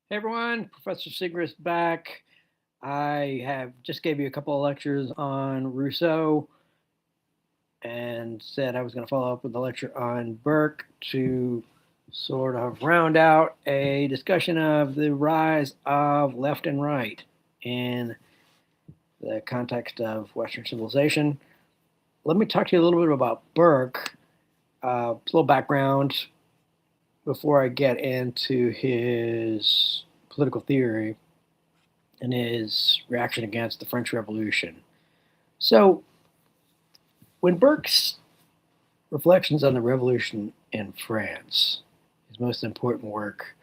Hey everyone, Professor Sigrist back. I have just gave you a couple of lectures on Rousseau and said I was going to follow up with a lecture on Burke to sort of round out a discussion of the rise of left and right in the context of Western civilization. Let me talk to you a little bit about Burke, a little background before I get into his political theory and his reaction against the French Revolution. So, when Burke's Reflections on the Revolution in France, his most important work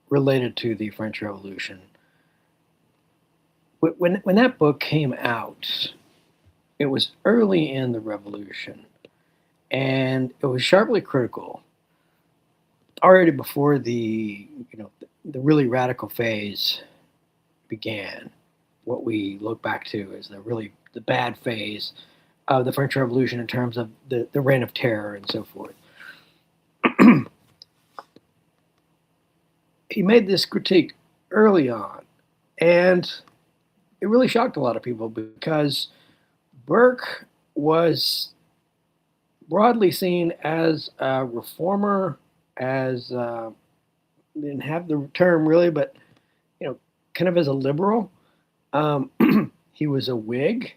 related to the French Revolution, when that book came out, it was early in the revolution, and it was sharply critical already before the really radical phase began. What we look back to as the bad phase of the French Revolution in terms of the reign of terror and so forth. He made this critique early on, and it really shocked a lot of people because Burke was broadly seen as a reformer, as didn't have the term really, but you know, kind of as a liberal. Um, he was a Whig,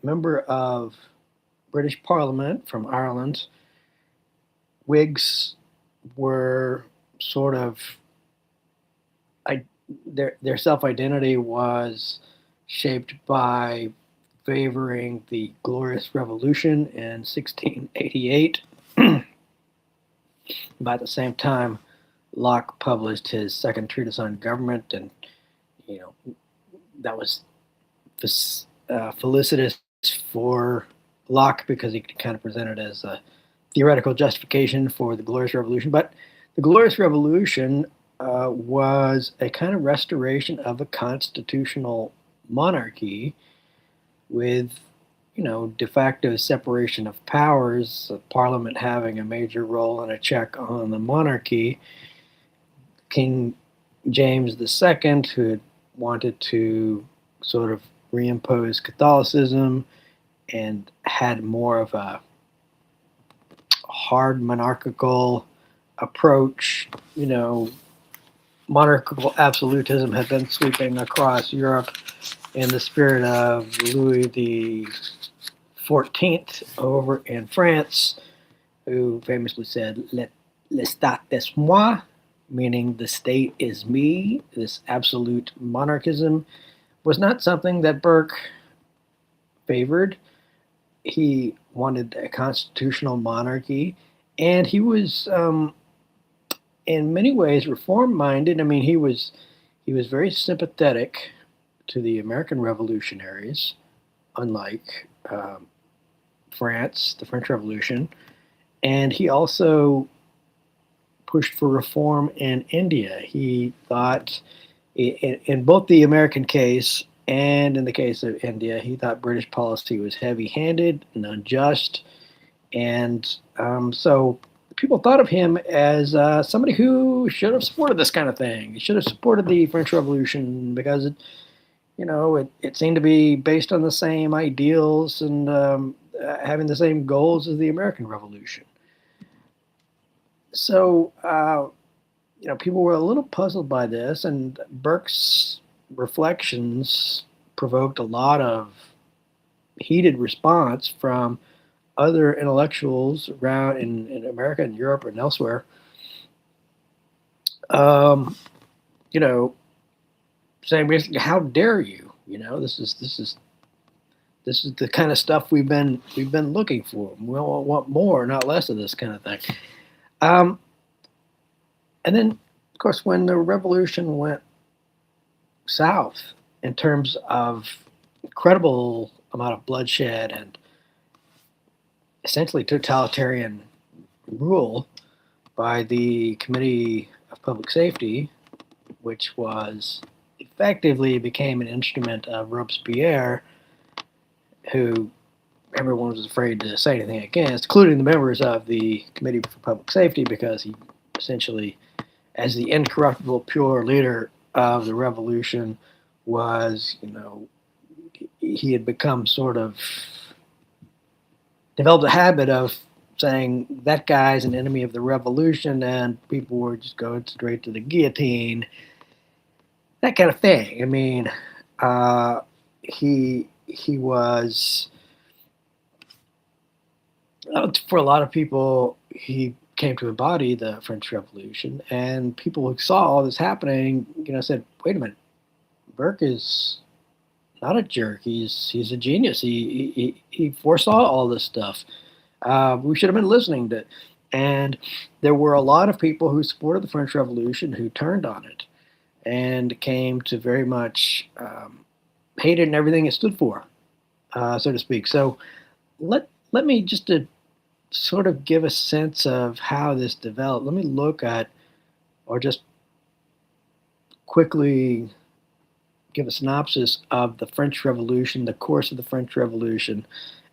member of British Parliament from Ireland. Whigs were sort of I, their self identity was shaped by favoring the Glorious Revolution in 1688. About the same time, Locke published his second treatise on government, and you know that was felicitous for Locke because he kind of presented it as a theoretical justification for the Glorious Revolution. But the Glorious Revolution was a kind of restoration of a constitutional monarchy with, de facto separation of powers, Parliament having a major role and a check on the monarchy. King James II, who had wanted to sort of reimpose Catholicism and had more of a hard monarchical approach, monarchical absolutism had been sweeping across Europe in the spirit of Louis the 14th over in France, who famously said, L'État est moi, meaning the state is me. This absolute monarchism was not something that Burke favored. He wanted a constitutional monarchy, and he was, in many ways, reform-minded. I mean, he was very sympathetic to the American revolutionaries, unlike France, the French Revolution, and he also pushed for reform in India. He thought, in both the American case and in the case of India, he thought British policy was heavy handed and unjust. And so people thought of him as somebody who should have supported this kind of thing. He should have supported the French Revolution because it seemed to be based on the same ideals and having the same goals as the American Revolution. So, people were a little puzzled by this, and Burke's reflections provoked a lot of heated response from other intellectuals around in America and Europe and elsewhere. Um, you know, Saying basically, "How dare you? This is the kind of stuff we've been looking for. We want more, not less of this kind of thing." Um, and then, of course, when the revolution went south in terms of incredible amount of bloodshed and essentially totalitarian rule by the Committee of Public Safety, which was effectively became an instrument of Robespierre, who everyone was afraid to say anything against, including the members of the Committee for Public Safety, because he essentially as the incorruptible, pure leader of the revolution was, he had become sort of developed a habit of saying that guy's an enemy of the revolution, and people were just going straight to the guillotine, that kind of thing. I mean, he was for a lot of people, he came to embody the French Revolution, and people who saw all this happening, said, "Wait a minute, Burke is not a jerk. He's a genius. He foresaw all this stuff. We should have been listening to." And there were a lot of people who supported the French Revolution who turned on it and came to very much hate it and everything it stood for, so to speak. So let me just to sort of give a sense of how this developed. Let me look at, or just quickly give a synopsis of the French Revolution, the course of the French Revolution,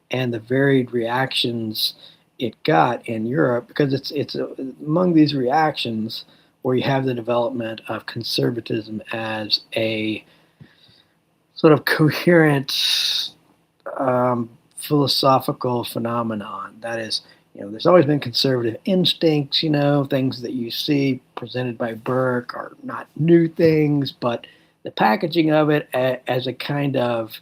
and the varied reactions it got in Europe, because it's among these reactions where you have the development of conservatism as a sort of coherent philosophical phenomenon. That is, there's always been conservative instincts, things that you see presented by Burke are not new things, but the packaging of it as a kind of,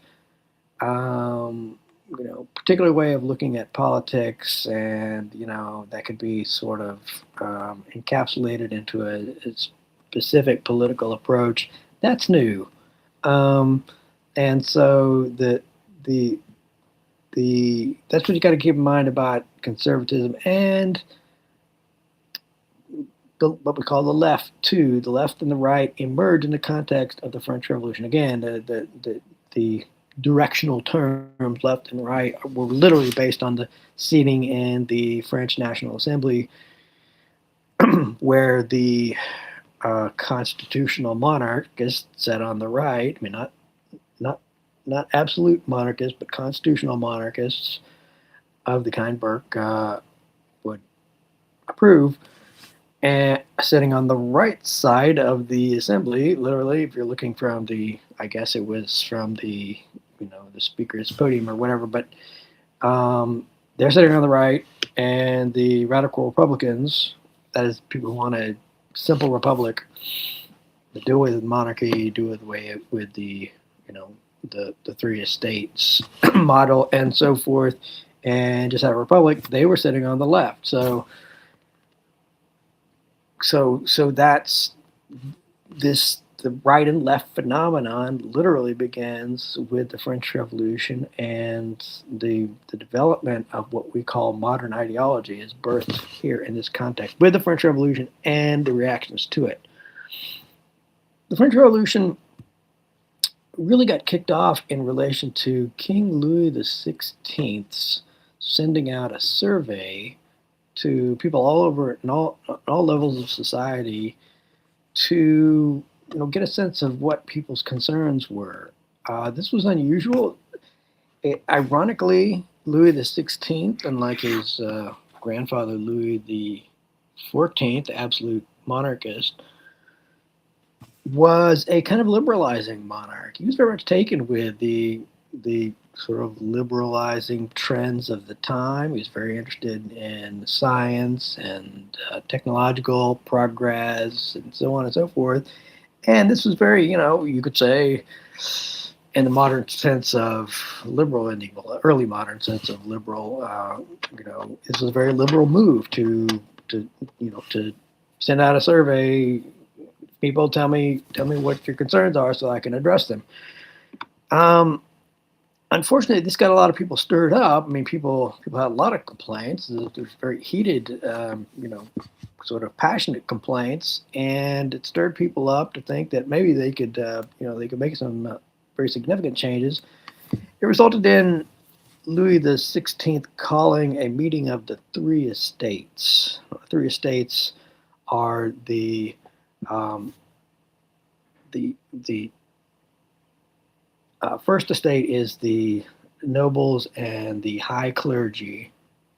particular way of looking at politics, and, that could be sort of encapsulated into a specific political approach, that's new. And so that's what you got to keep in mind about conservatism and what we call the left too. The left and the right emerge in the context of the French Revolution. Again, the directional terms left and right were literally based on the seating in the French National Assembly, where the constitutional monarch is set on the right. I mean, not absolute monarchists, but constitutional monarchists of the kind Burke would approve, and sitting on the right side of the assembly, literally, if you're looking from I guess it was from the speaker's podium or whatever, but they're sitting on the right, and the radical Republicans, that is, people who want a simple republic, do away with monarchy, do away with the the three estates model and so forth, and just have a republic, they were sitting on the left. So that's the right and left phenomenon literally begins with the French Revolution, and the development of what we call modern ideology is birthed here in this context with the French Revolution and the reactions to it. The French Revolution really got kicked off in relation to King Louis XVI sending out a survey to people all over in all levels of society to get a sense of what people's concerns were. This was unusual. Ironically, Louis XVI, unlike his grandfather Louis XIV, the absolute monarchist, was a kind of liberalizing monarch. He was very much taken with the sort of liberalizing trends of the time. He was very interested in science and technological progress and so on and so forth. And this was very, you could say, in the modern sense of liberal, in the early modern sense of liberal, this was a very liberal move to send out a survey. People, tell me what your concerns are so I can address them. Unfortunately, this got a lot of people stirred up. I mean, people had a lot of complaints. There's very heated, sort of passionate complaints, and it stirred people up to think that maybe they could make some very significant changes. It resulted in Louis XVI calling a meeting of the three estates. Three estates are the first estate is the nobles and the high clergy,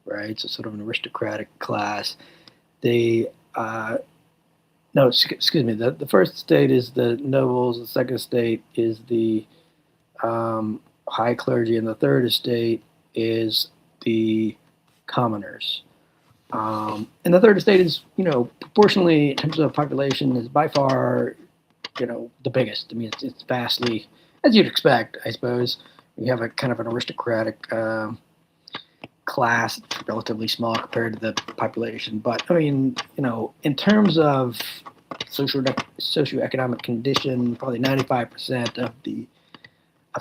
right? So sort of an aristocratic class. The no, excuse me. The first estate is the nobles. The second estate is the high clergy, and the third estate is the commoners. And the third estate is, proportionally in terms of population, is by far, the biggest. I mean, it's vastly, as you'd expect, I suppose. You have a kind of an aristocratic class, relatively small compared to the population. But I mean, in terms of socioeconomic condition, probably 95% of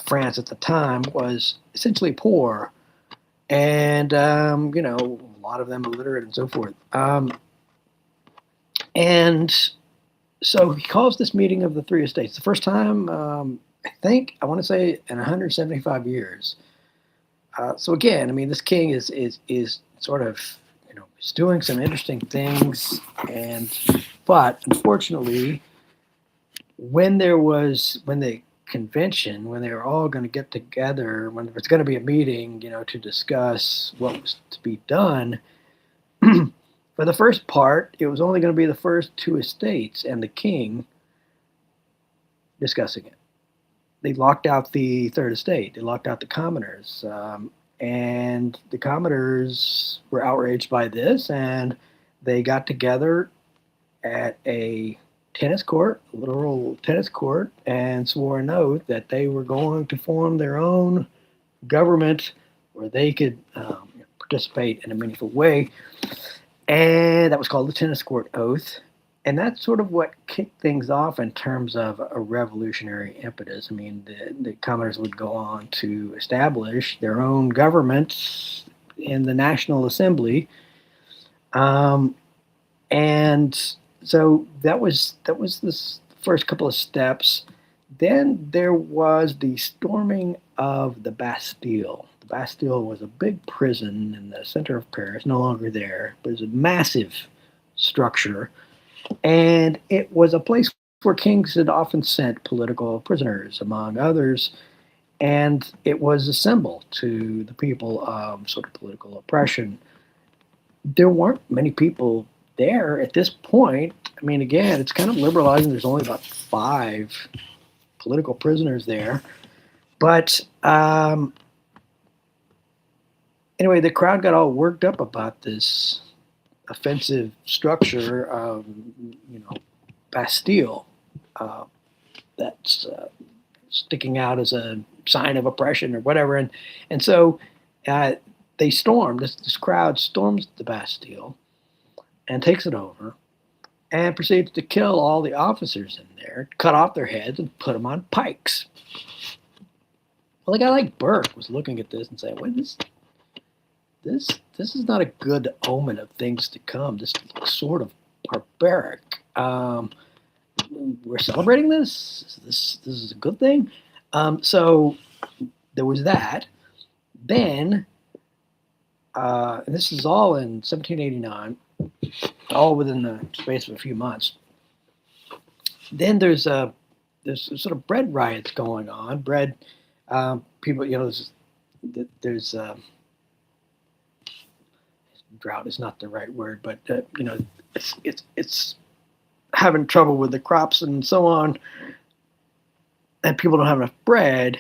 France at the time was essentially poor, and a lot of them illiterate and so forth. And so he calls this meeting of the three estates. The first time, I want to say, in 175 years. So again, I mean, this king is sort of, is doing some interesting things, but unfortunately, when the convention, when they were all going to get together, when there was going to be a meeting, to discuss what was to be done, for the first part, it was only going to be the first two estates and the king discussing it. They locked out the third estate. They locked out the commoners. And the commoners were outraged by this, and they got together at a literal tennis court, and swore an oath that they were going to form their own government where they could participate in a meaningful way. And that was called the tennis court oath. And that's sort of what kicked things off in terms of a revolutionary impetus. I mean, the commoners would go on to establish their own governments in the National Assembly. And so that was this first couple of steps. Then there was the storming of the Bastille. The Bastille was a big prison in the center of Paris, no longer there, but it was a massive structure. And it was a place where kings had often sent political prisoners, among others. And it was a symbol to the people of sort of political oppression. There weren't many people there at this point. I mean, again, it's kind of liberalizing. There's only about 5 political prisoners there. But anyway, the crowd got all worked up about this offensive structure of, Bastille, that's sticking out as a sign of oppression or whatever. And so they stormed, this crowd storms the Bastille and takes it over and proceeds to kill all the officers in there, cut off their heads and put them on pikes. Well, a guy like Burke was looking at this and saying, wait, this is not a good omen of things to come. This looks sort of barbaric. We're celebrating this? This is a good thing? So there was that. Then, and this is all in 1789, all within the space of a few months. Then there's sort of bread riots going on. People, there's drought is not the right word, but it's having trouble with the crops and so on, and people don't have enough bread,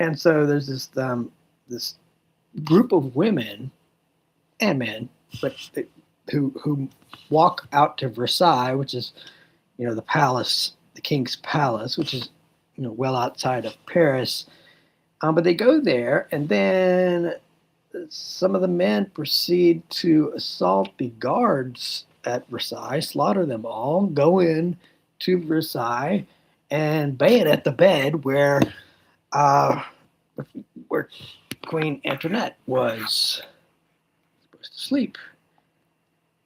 and so there's this group of women and men, but who walk out to Versailles, which is the palace, the king's palace, which is well outside of Paris, but they go there, and then some of the men proceed to assault the guards at Versailles, slaughter them all, go in to Versailles, and bayonet the bed where Queen Antoinette was supposed to sleep.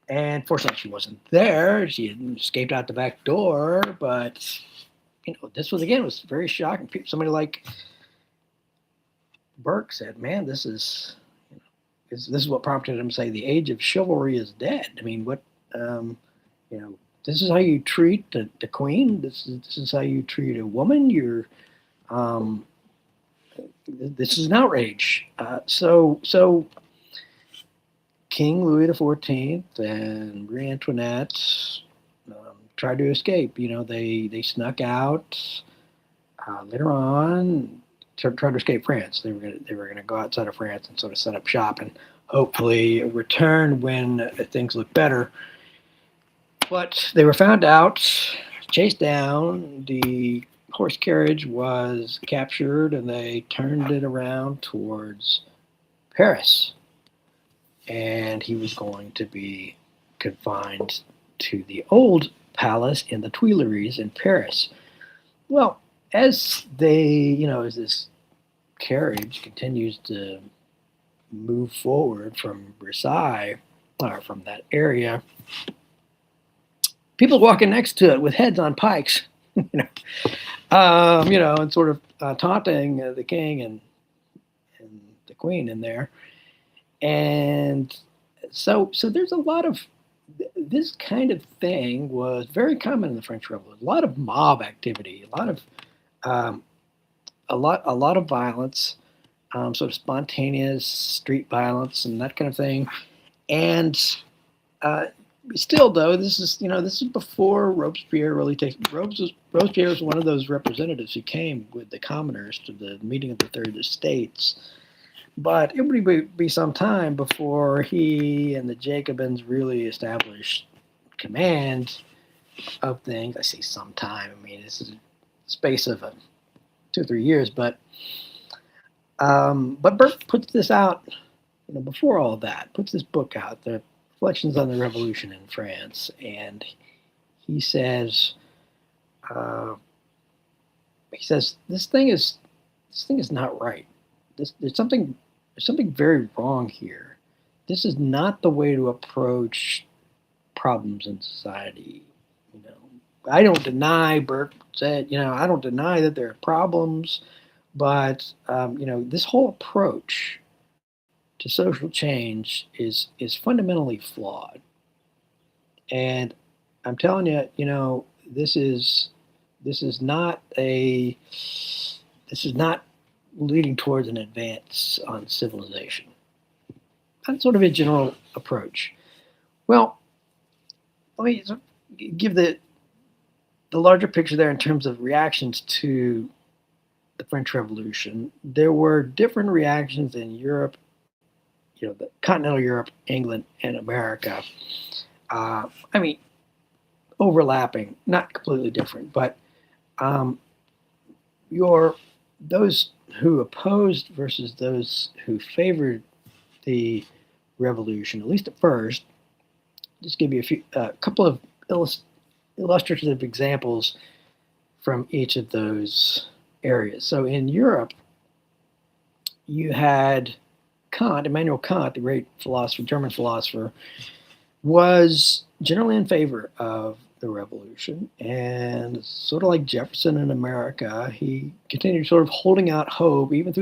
And fortunately, she wasn't there. She had escaped out the back door. But this was very shocking. Somebody like Burke said, "Man, this is what prompted him to say the age of chivalry is dead." I mean, this is how you treat the queen. This is how you treat a woman. This is an outrage. So King Louis XIV and Marie Antoinette tried to escape. They snuck out later on, tried to escape France. They were gonna go outside of France and sort of set up shop and hopefully return when things look better. But they were found out, chased down. The horse carriage was captured, and they turned it around towards Paris. And he was going to be confined to the old palace in the Tuileries in Paris. Well, as this carriage continues to move forward from Versailles, or from that area, people walking next to it with heads on pikes, and sort of taunting the king and the queen in there. And so there's a lot of this kind of thing was very common in the French Revolution. A lot of mob activity, um, a lot of violence, sort of spontaneous street violence and that kind of thing. And uh, still, though, this is before Robespierre really takes. Robespierre was one of those representatives who came with the commoners to the meeting of the Third Estates. But it would be some time before he and the Jacobins really established command of things. I say some time. I mean, this is a space of 2 or 3 years. But Burke puts this out, before all of that, puts this book out, the Reflections on the Revolution in France, and he says, uh, this thing is not right. There's something very wrong here. This is not the way to approach problems in society. You know, I don't deny, Burke said, I don't deny that there are problems, but this whole approach to social change is fundamentally flawed. And I'm telling you, this is this is not a this is not leading towards an advance on civilization. That's sort of a general approach. Well, let me give the larger picture there in terms of reactions to the French Revolution. There were different reactions in Europe, the continental Europe, England, and America. I mean, overlapping, not completely different, but um, your those who opposed versus those who favored the revolution, at least at first. Just give you a couple of illustrative examples from each of those areas. So in Europe, you had Kant, Immanuel Kant, the great philosopher, German philosopher, was generally in favor of the revolution, and sort of like Jefferson in America, he continued sort of holding out hope even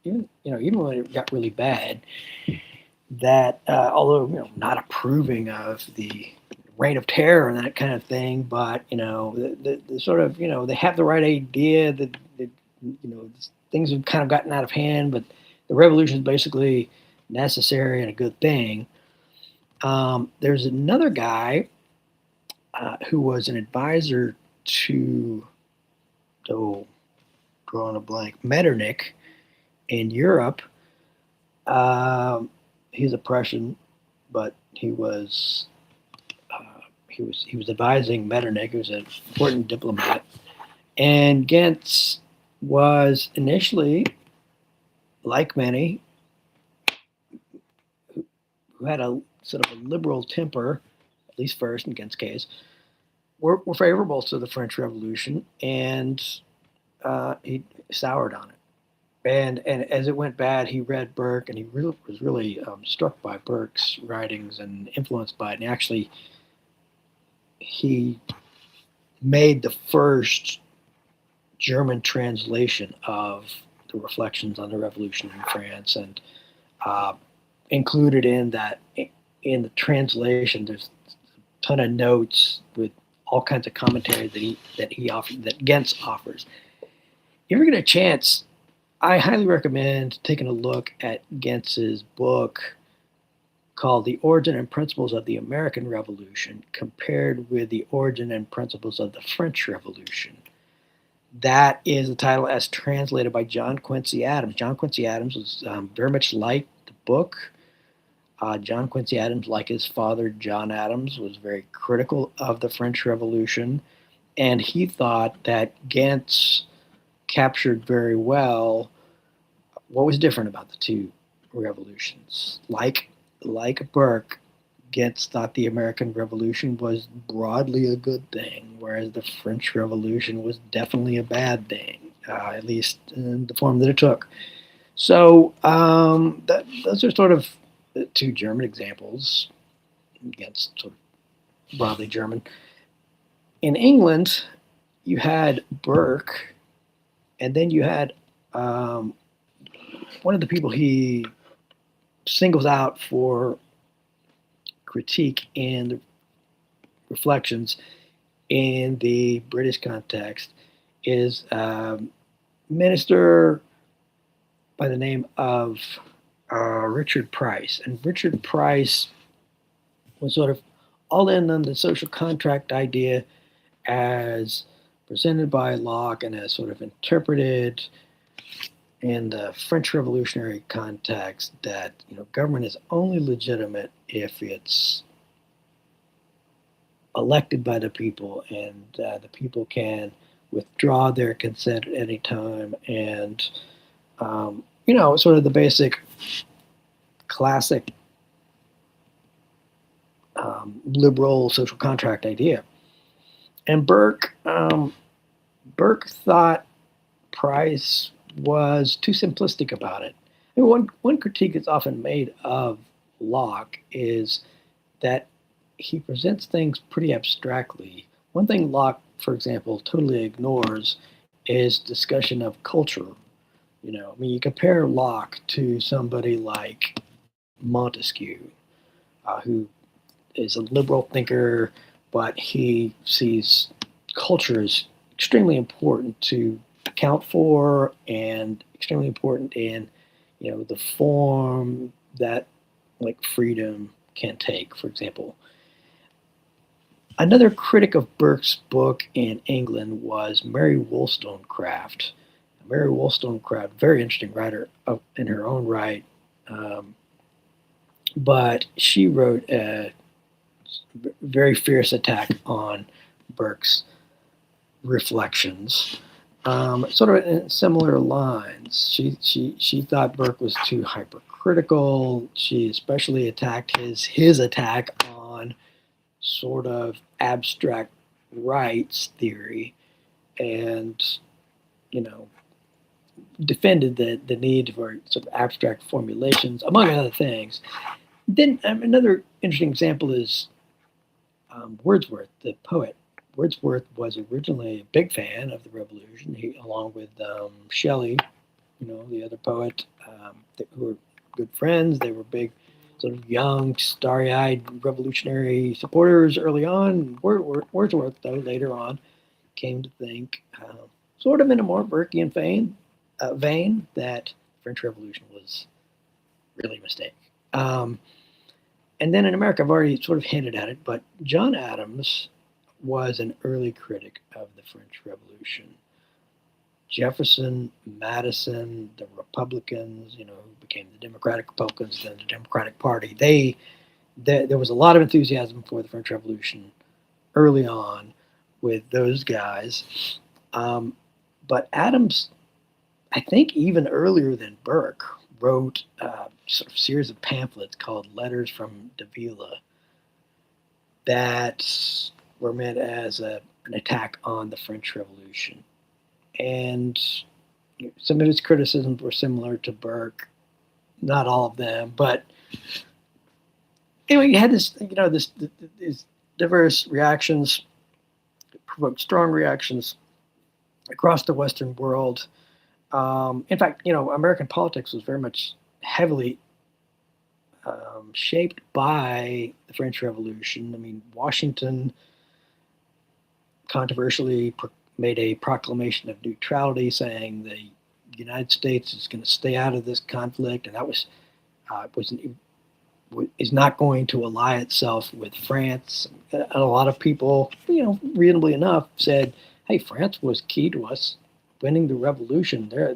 even when it got really bad. That although not approving of the reign of terror and that kind of thing, but the sort of they have the right idea that things have kind of gotten out of hand, but the revolution is basically necessary and a good thing. There's another guy who was an advisor to, drawing a blank, Metternich in Europe. He's a Prussian, but he was advising Metternich, who was an important diplomat. And Gentz was initially, like many, who had a sort of a liberal temper, at least first in Gentz's case, were favorable to the French Revolution, and he soured on it. And as it went bad, he read Burke, and he was really struck by Burke's writings and influenced by it. And actually, he made the first German translation of the Reflections on the Revolution in France, and included in the translation, there's a ton of notes with all kinds of commentary that Gentz offers. If you ever get a chance, I highly recommend taking a look at Gentz's book called The Origin and Principles of the American Revolution compared with the origin and principles of the French Revolution. That is the title as translated by John Quincy Adams. John Quincy Adams was very much like the book. John Quincy Adams, like his father John Adams, was very critical of the French Revolution, and he thought that Gantz captured very well what was different about the two revolutions. Like Burke, Gantz thought the American Revolution was broadly a good thing, whereas the French Revolution was definitely a bad thing, at least in the form that it took. So those are sort of the two German examples. Gantz sort of broadly German. In England, you had Burke, and then you had one of the people he singles out for critique in the reflections in the British context is a minister by the name of Richard Price. And Richard Price was sort of all in on the social contract idea as presented by Locke and as sort of interpreted in the French Revolutionary context, that government is only legitimate if it's elected by the people, and the people can withdraw their consent at any time, and sort of the basic classic liberal social contract idea. And Burke thought Price was too simplistic about it. I mean, one critique that's often made of Locke is that he presents things pretty abstractly. One thing Locke, for example, totally ignores is discussion of culture. You compare Locke to somebody like Montesquieu, who is a liberal thinker, but he sees culture as extremely important to account for and extremely important in, the form that like freedom can take, for example. Another critic of Burke's book in England was Mary Wollstonecraft. Mary Wollstonecraft, very interesting writer in her own right, but she wrote a very fierce attack on Burke's reflections, sort of in similar lines. She thought Burke was too hypercritical. She especially attacked his attack on sort of abstract rights theory, and defended the need for sort of abstract formulations, among other things. Then another interesting example is Wordsworth, the poet. Wordsworth was originally a big fan of the Revolution, along with Shelley, the other poet, who were good friends. They were big, sort of young, starry-eyed revolutionary supporters early on. Wordsworth, though, later on, came to think, sort of in a more Burkean vein, that the French Revolution was really a mistake. And then in America, I've already sort of hinted at it, but John Adams was an early critic of the French Revolution. Jefferson, Madison, the Republicans, who became the Democratic Republicans, then the Democratic Party, there was a lot of enthusiasm for the French Revolution early on with those guys. But Adams, I think even earlier than Burke, wrote a sort of series of pamphlets called Letters from Davila that were meant as an attack on the French Revolution. And some of his criticisms were similar to Burke, not all of them, but anyway, you had these diverse reactions, provoked strong reactions across the Western world. In fact, American politics was very much heavily shaped by the French Revolution. I mean, Washington controversially made a proclamation of neutrality, saying the United States is going to stay out of this conflict, and that was is not going to ally itself with France. And a lot of people, reasonably enough, said, "Hey, France was key to us winning the revolution. They're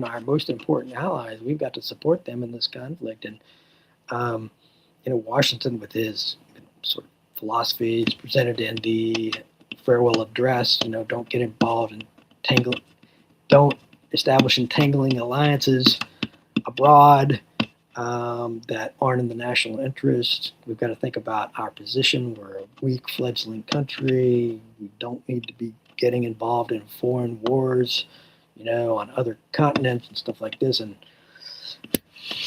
our most important allies. We've got to support them in this conflict." And um, Washington, with his sort of philosophies presented in the farewell address, don't get involved in don't establish entangling alliances abroad that aren't in the national interest. We've got to think about our position. We're a weak, fledgling country. We don't need to be getting involved in foreign wars, on other continents and stuff like this. And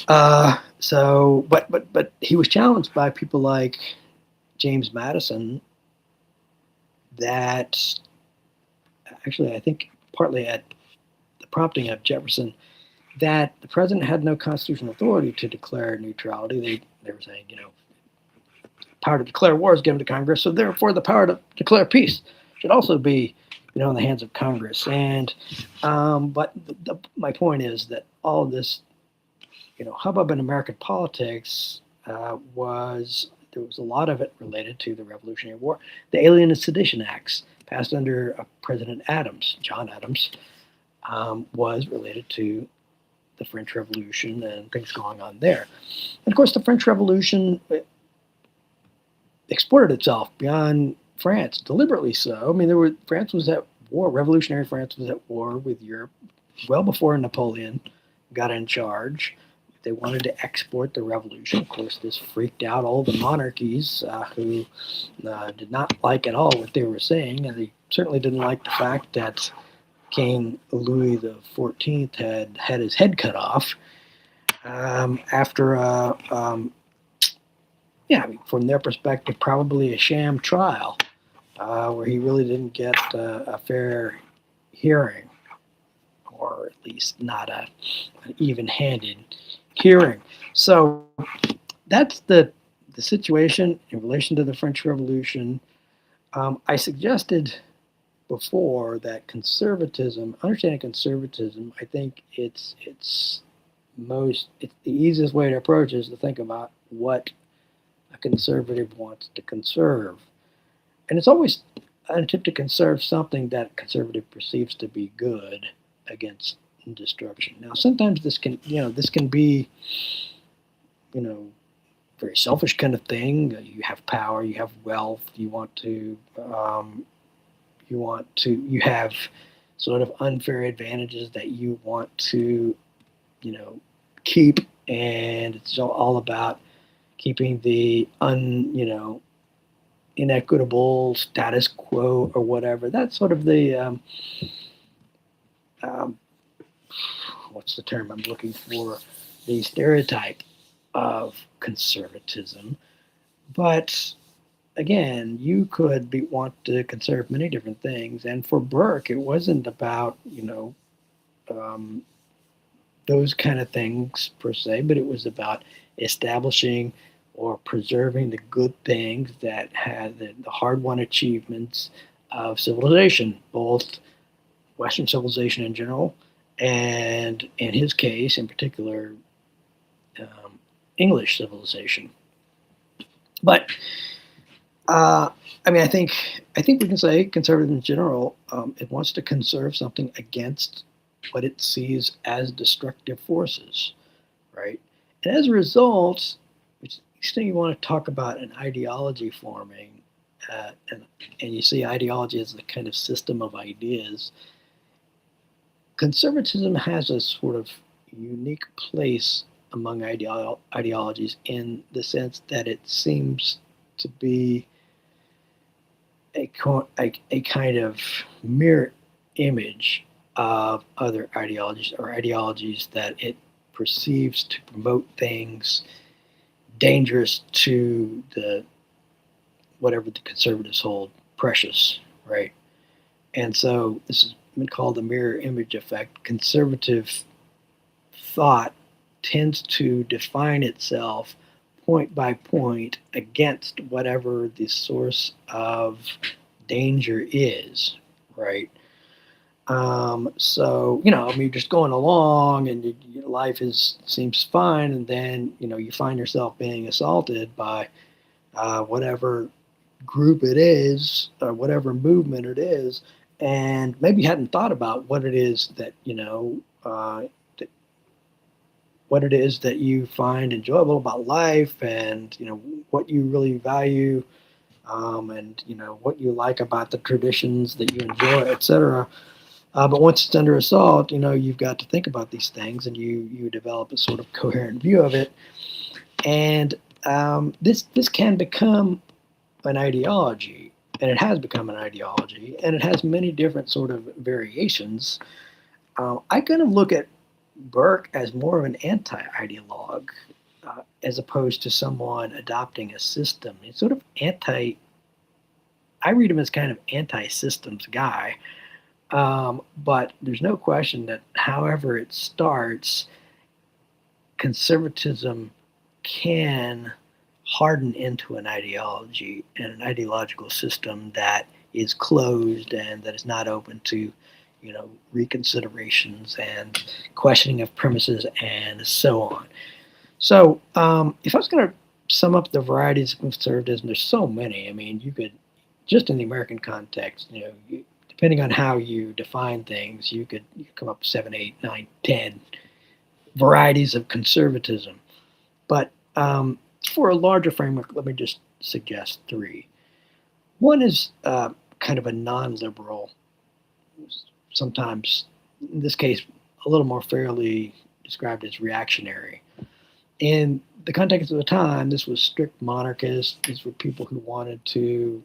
but he was challenged by people like James Madison. That actually, I think, partly at the prompting of Jefferson, that the president had no constitutional authority to declare neutrality. They were saying, power to declare war is given to Congress, so therefore the power to declare peace should also be, in the hands of Congress. And but my point is that all of this, hubbub in American politics there was a lot of it related to the Revolutionary War. The Alien and Sedition Acts passed under President Adams, John Adams, was related to the French Revolution and things going on there. And of course, the French Revolution exported itself beyond France, deliberately so. I mean, France was at war. Revolutionary France was at war with Europe well before Napoleon got in charge. They wanted to export the revolution. Of course, this freaked out all the monarchies who did not like at all what they were saying, and they certainly didn't like the fact that King Louis XIV had his head cut off after, from their perspective, probably a sham trial where he really didn't get a fair hearing, or at least not an even-handed hearing. So that's the situation in relation to the French Revolution. I suggested before that understanding conservatism, I think it's the easiest way to approach is to think about what a conservative wants to conserve. And it's always an attempt to conserve something that a conservative perceives to be good against destruction. Now, sometimes this can be, very selfish kind of thing. You have power, you have wealth, you have sort of unfair advantages that you want to, keep, and it's all about keeping the inequitable status quo or whatever. That's sort of the what's the term I'm looking for? The stereotype of conservatism. But again, you could want to conserve many different things. And for Burke, it wasn't about, those kind of things per se, but it was about establishing or preserving the good things that had the hard-won achievements of civilization, both Western civilization in general, and in his case, in particular, English civilization. But I think we can say conservative in general, it wants to conserve something against what it sees as destructive forces, right? And as a result, each thing you want to talk about an ideology forming, and you see ideology as the kind of system of ideas. Conservatism has a sort of unique place among ideologies in the sense that it seems to be a kind of mirror image of other ideologies, or ideologies that it perceives to promote things dangerous to whatever the conservatives hold precious, right? And so this has been called the mirror image effect. Conservative thought tends to define itself point by point against whatever the source of danger is, right? So, I mean, just going along and your life seems fine. And then, you find yourself being assaulted by whatever group it is or whatever movement it is. And maybe you hadn't thought about what it is that, that, what it is that you find enjoyable about life and, what you really value, and, what you like about the traditions that you enjoy, etc. But once it's under assault, you've got to think about these things, and you develop a sort of coherent view of it. And this can become an ideology, and it has become an ideology, and it has many different sort of variations. I kind of look at Burke as more of an anti-ideologue, as opposed to someone adopting a system. He's sort of anti. I read him as kind of anti-systems guy. But there's no question that however it starts, conservatism can harden into an ideology and an ideological system that is closed and that is not open to, reconsiderations and questioning of premises and so on. So, if I was going to sum up the varieties of conservatism, there's so many. I mean, you could just in the American context, depending on how you define things, you could come up with 7, 8, 9, 10 varieties of conservatism. But for a larger framework, let me just suggest three. One is kind of a non-liberal, sometimes in this case a little more fairly described as reactionary. In the context of the time, this was strict monarchists. These were people who wanted to,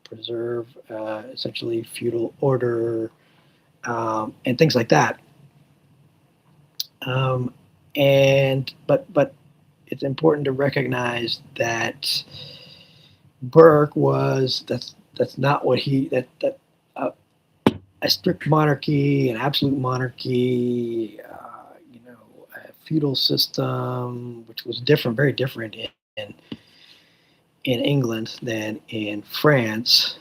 preserve essentially feudal order, and things like that. Um, but it's important to recognize that Burke was that's not what he that a strict monarchy, an absolute monarchy, a feudal system, which was different, very different in England than in France,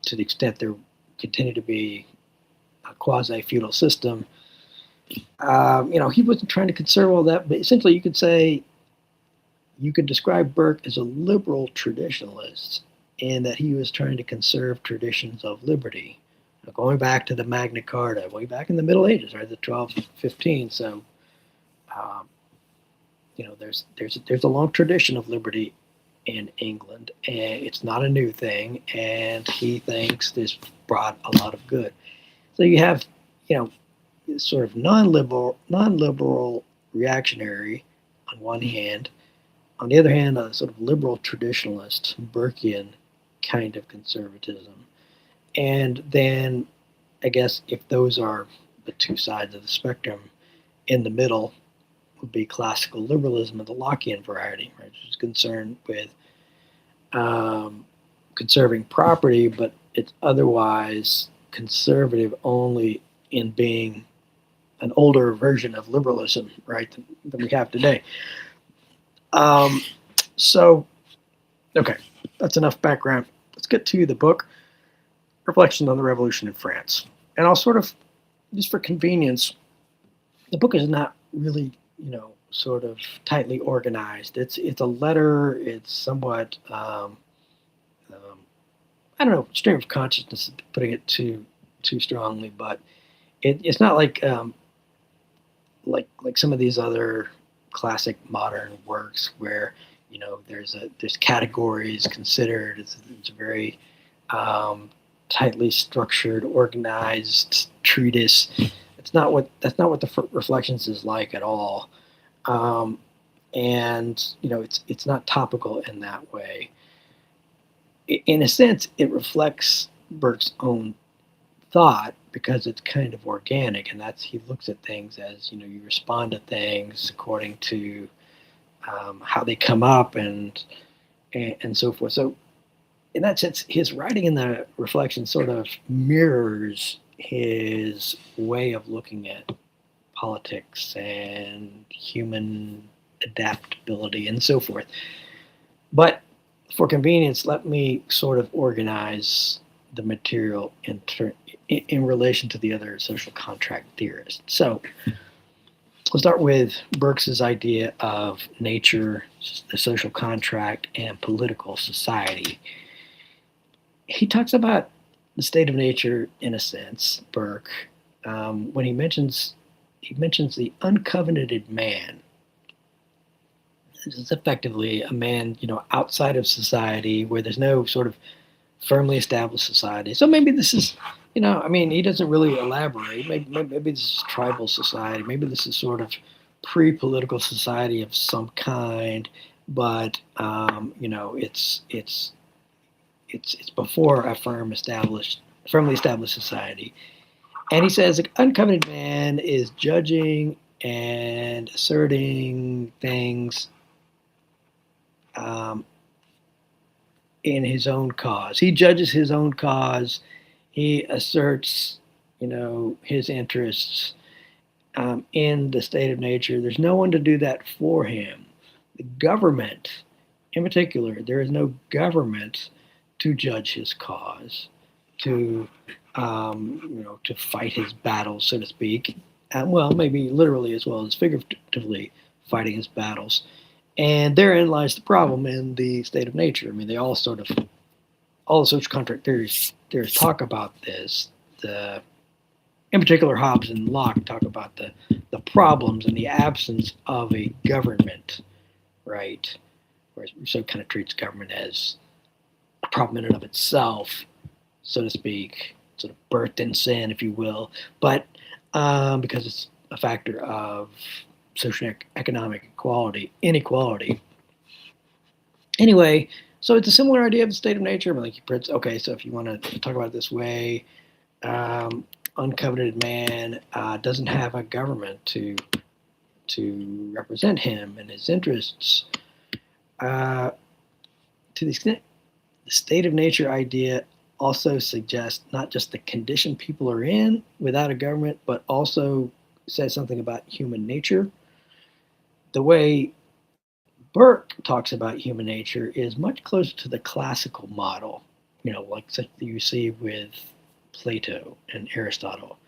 to the extent there continued to be a quasi feudal system. He wasn't trying to conserve all that, but essentially you could say you could describe Burke as a liberal traditionalist in that he was trying to conserve traditions of liberty. Now, going back to the Magna Carta, way back in the Middle Ages, right, the 1215. So, um, there's a long tradition of liberty in England, and it's not a new thing. And he thinks this brought a lot of good. So you have, you know, sort of non-liberal reactionary on one hand. On the other hand, a sort of liberal traditionalist, Burkean kind of conservatism. And then I guess if those are the two sides of the spectrum, in the middle would be classical liberalism of the Lockean variety, right, which is concerned with um, conserving property, but it's otherwise conservative only in being an older version of liberalism, right, than we have today. Um, so, okay, that's enough background. Let's get to the book, Reflection on the Revolution in France. And I'll sort of, just for convenience, the book is not really, sort of tightly organized. It's a letter. It's somewhat, I don't know, stream of consciousness, putting it too strongly, but it's not like some of these other classic modern works where there's categories considered. It's a very tightly structured, organized treatise. That's not what the Reflections is like at all, um, and it's not topical in that way. In a sense, it reflects Burke's own thought because it's kind of organic, and that's he looks at things as you respond to things according to how they come up and so forth. So in that sense, his writing in the Reflection sort of mirrors his way of looking at politics and human adaptability and so forth. But for convenience, let me sort of organize the material in relation to the other social contract theorists. So we'll start with Burke's idea of nature, the social contract, and political society. He talks about the state of nature in a sense, Burke, when he mentions the uncovenanted man. This is effectively a man, outside of society where there's no sort of firmly established society. So maybe this is, he doesn't really elaborate. Maybe this is tribal society. Maybe this is sort of pre-political society of some kind. But it's before a firmly established society. And he says the uncovenanted man is judging and asserting things in his own cause. He judges his own cause. He asserts, his interests in the state of nature. There's no one to do that for him. The government, in particular, there is no government to judge his cause, to to fight his battles, so to speak. Well, maybe literally as well as figuratively fighting his battles. And therein lies the problem in the state of nature. I mean, they all the social contract theories talk about this. In particular, Hobbes and Locke talk about the problems and the absence of a government, right? Whereas Rousseau kind of treats government as a problem in and of itself, so to speak, sort of birthed in sin, if you will, but because it's a factor of social economic inequality. Anyway, so it's a similar idea of the state of nature. Okay, so if you want to talk about it this way, uncovenanted man doesn't have a government to represent him and his interests. To the extent the state of nature idea also suggests not just the condition people are in without a government, but also says something about human nature. The way Burke talks about human nature is much closer to the classical model, like such that you see with Plato and Aristotle.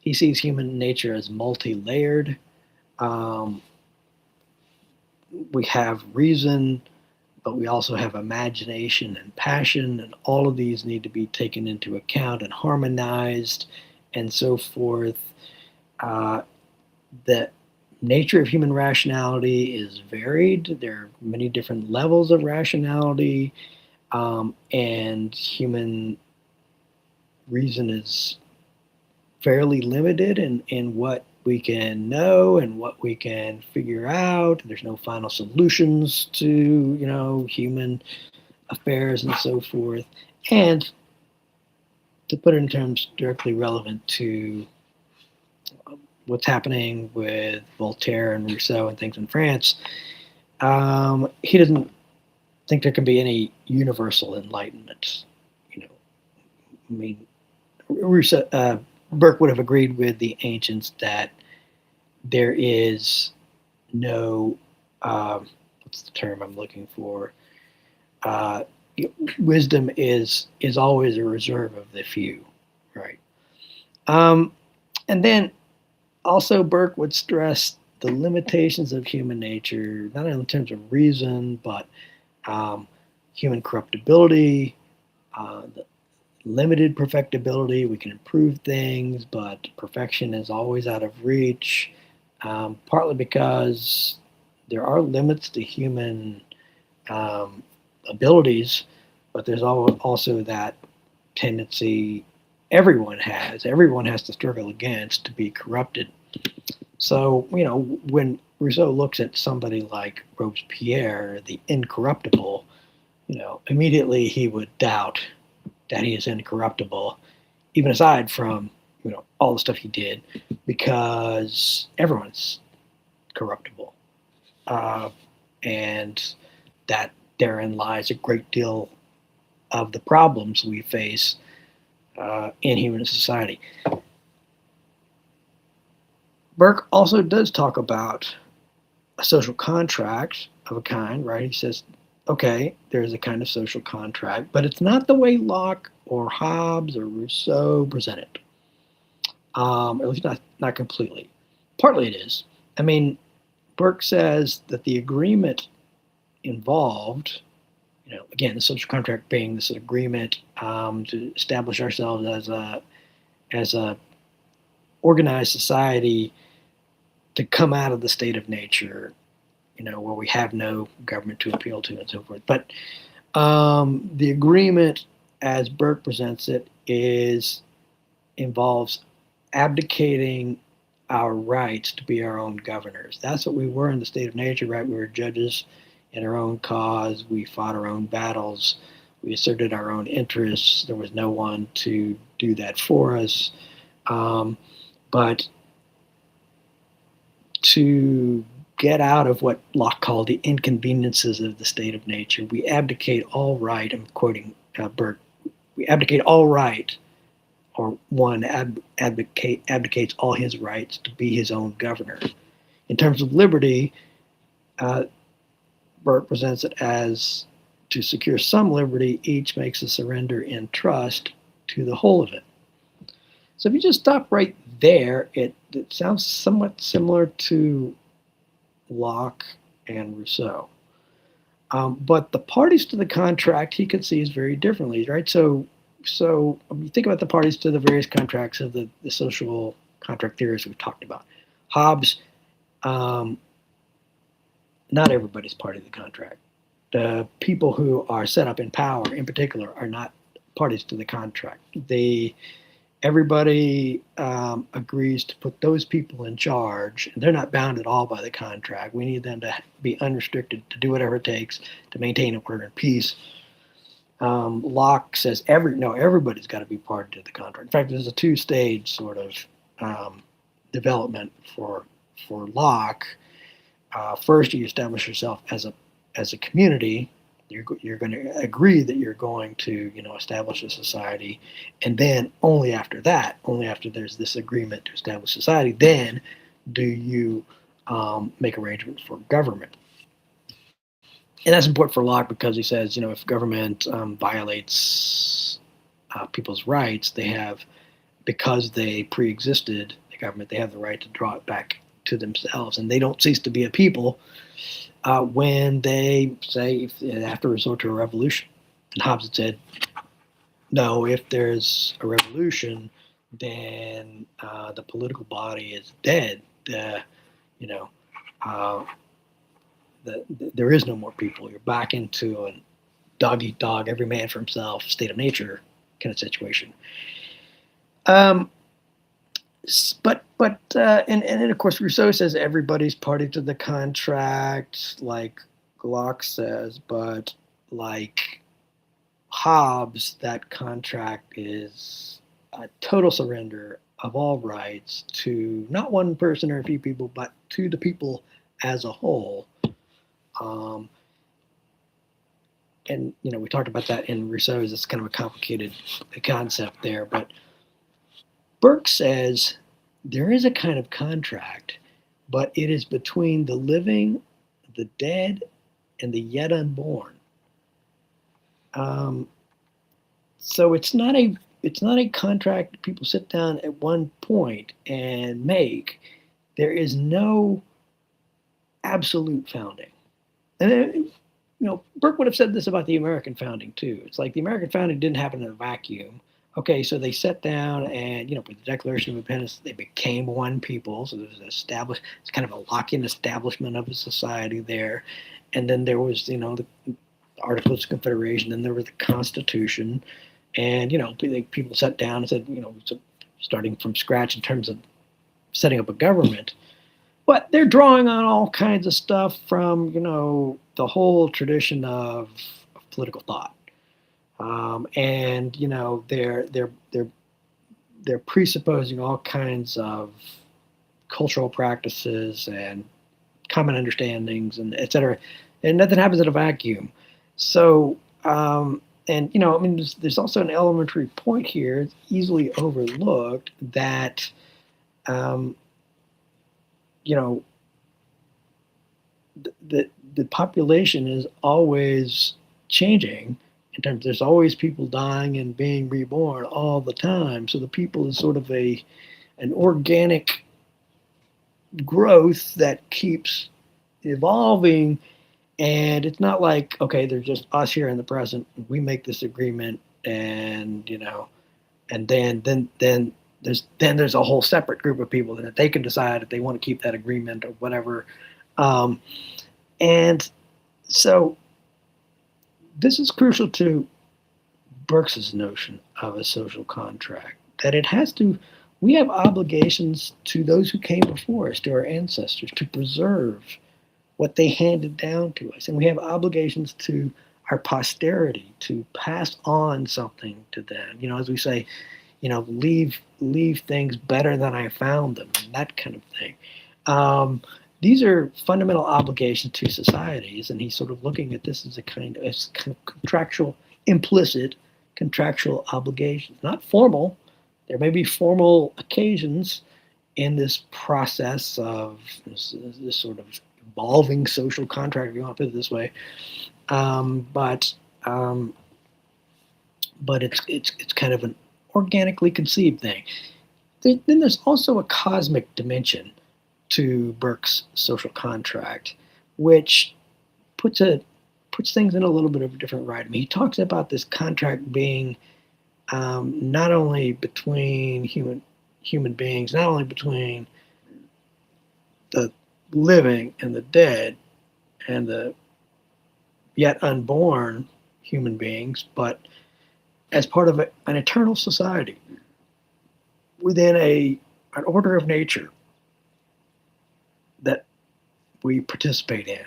He sees human nature as multi-layered. We have reason, but we also have imagination and passion, and all of these need to be taken into account and harmonized and so forth. The nature of human rationality is varied. There are many different levels of rationality, and human reason is fairly limited in what we can know and what we can figure out. There's no final solutions to, human affairs and so forth. And to put it in terms directly relevant to what's happening with Voltaire and Rousseau and things in France, he doesn't think there can be any universal enlightenment. Rousseau, Burke would have agreed with the ancients that there is no, what's the term I'm looking for? Wisdom is always a reserve of the few, right? And then also Burke would stress the limitations of human nature, not only in terms of reason, but human corruptibility, the limited perfectibility. We can improve things, but perfection is always out of reach, partly because there are limits to human abilities, but there's also that tendency everyone has to struggle against, to be corrupted. So, when Rousseau looks at somebody like Robespierre, the incorruptible, immediately he would doubt that he is incorruptible, even aside from, all the stuff he did, because everyone's corruptible. And that therein lies a great deal of the problems we face in human society. Burke also does talk about a social contract of a kind, right? He says okay, there's a kind of social contract, but it's not the way Locke or Hobbes or Rousseau present it. At least not completely. Partly it is. I mean, Burke says that the agreement involved, again, the social contract being this agreement to establish ourselves as a organized society to come out of the state of nature, where we have no government to appeal to and so forth. But the agreement, as Burke presents it, involves abdicating our rights to be our own governors. That's what we were in the state of nature, right? We were judges in our own cause. We fought our own battles. We asserted our own interests. There was no one to do that for us. But to get out of what Locke called the inconveniences of the state of nature, we abdicate all right. I'm quoting Burke. We abdicate all right, or one abdicates all his rights to be his own governor. In terms of liberty, Burke presents it as to secure some liberty, each makes a surrender in trust to the whole of it. So if you just stop right there, it sounds somewhat similar to Locke and Rousseau. But the parties to the contract he conceives very differently, right? So you think about the parties to the various contracts of the social contract theories we've talked about. Hobbes, not everybody's part of the contract. The people who are set up in power, in particular, are not parties to the contract. Everybody agrees to put those people in charge, and they're not bound at all by the contract. We need them to be unrestricted, to do whatever it takes to maintain order and peace. Locke says everybody's got to be part of the contract. In fact, there's a two-stage sort of development for Locke. First, you establish yourself as a community. You're going to agree that you're going to establish a society, and then only after there's this agreement to establish society, then do you make arrangements for government. And that's important for Locke because he says, if government violates people's rights, because they pre-existed the government, they have the right to draw it back to themselves, and they don't cease to be a people when they say they have to resort to a revolution. And Hobbes had said, no, if there's a revolution, then the political body is dead. There is no more people. You're back into a dog eat dog, every man for himself, state of nature kind of situation. And of course Rousseau says everybody's party to the contract, like Locke says, but like Hobbes, that contract is a total surrender of all rights to not one person or a few people, but to the people as a whole. And we talked about that in Rousseau's. It's kind of a complicated concept there, but Burke says there is a kind of contract, but it is between the living, the dead, and the yet unborn. So it's not a contract that people sit down at one point and make. There is no absolute founding. And Burke would have said this about the American founding too. It's like the American founding didn't happen in a vacuum. Okay, so they sat down and, with the Declaration of Independence, they became one people. So there was established, it's kind of a lock-in establishment of a society there. And then there was, the Articles of Confederation, then there was the Constitution. And, people sat down and said, starting from scratch in terms of setting up a government. But they're drawing on all kinds of stuff from, the whole tradition of political thought. And they're presupposing all kinds of cultural practices and common understandings and et cetera. And nothing happens in a vacuum. So, there's also an elementary point here, it's easily overlooked, that, the population is always changing. In terms, there's always people dying and being reborn all the time. So the people is sort of an organic growth that keeps evolving. And it's not like, okay, there's just us here in the present. We make this agreement, and and then there's a whole separate group of people that they can decide if they want to keep that agreement or whatever. Um, and so this is crucial to Burke's notion of a social contract, that it has to, we have obligations to those who came before us, to our ancestors, to preserve what they handed down to us. And we have obligations to our posterity to pass on something to them. As we say, leave things better than I found them, and that kind of thing. These are fundamental obligations to societies, and he's sort of looking at this as as kind of contractual, implicit contractual obligations, not formal. There may be formal occasions in this process of this sort of evolving social contract, if you want to put it this way, but it's kind of an organically conceived thing. Then there's also a cosmic dimension to Burke's social contract, which puts things in a little bit of a different light. I mean, he talks about this contract being not only between human beings, not only between the living and the dead and the yet unborn human beings, but as part of an eternal society within an order of nature that we participate in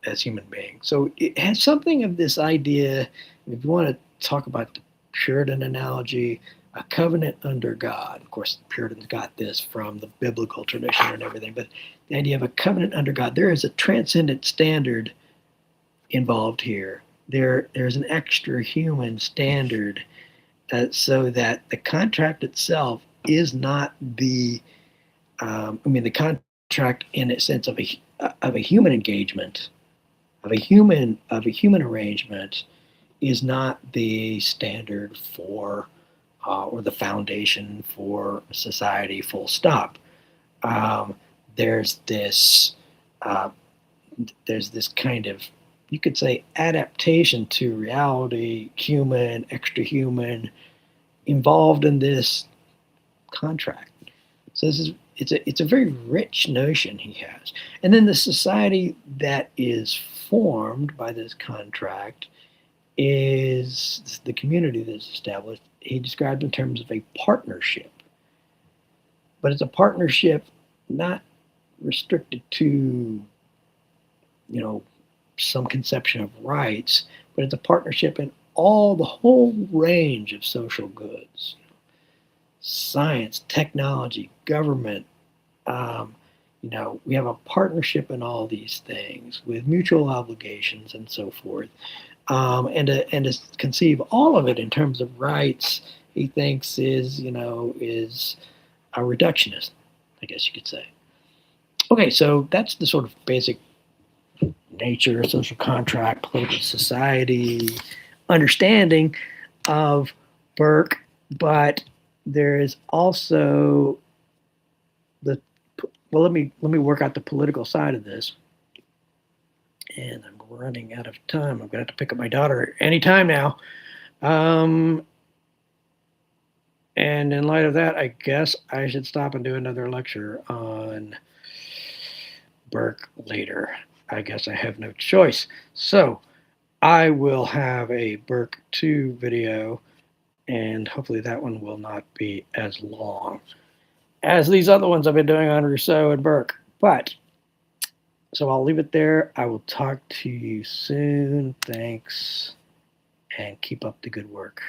as human beings. So it has something of this idea, if you want to talk about the Puritan analogy, a covenant under God. Of course, the Puritans got this from the biblical tradition and everything, but the idea of a covenant under God, there is a transcendent standard involved here. There's an extra human standard, so that the contract itself is not the contract in a sense of a human engagement, of a human arrangement, is not the standard for or the foundation for society. Full stop. There's this kind of, you could say, adaptation to reality, human, extra human, involved in this contract. So it's a very rich notion he has. And then the society that is formed by this contract is the community that's established. He described in terms of a partnership, but it's a partnership not restricted to some conception of rights, but it's a partnership in the whole range of social goods: science, technology, government. We have a partnership in all these things with mutual obligations and so forth. And to conceive all of it in terms of rights, he thinks is a reductionist, I guess you could say. Okay, so that's the sort of basic nature, social contract, political society understanding of Burke, but there is also let me work out the political side of this. And I'm running out of time. I'm going to have to pick up my daughter any time now. And in light of that, I guess I should stop and do another lecture on Burke later. I guess I have no choice. So I will have a Burke 2 video, and hopefully that one will not be as long as these other ones I've been doing on Rousseau and Burke. But so I'll leave it there. I will talk to you soon. Thanks, and keep up the good work.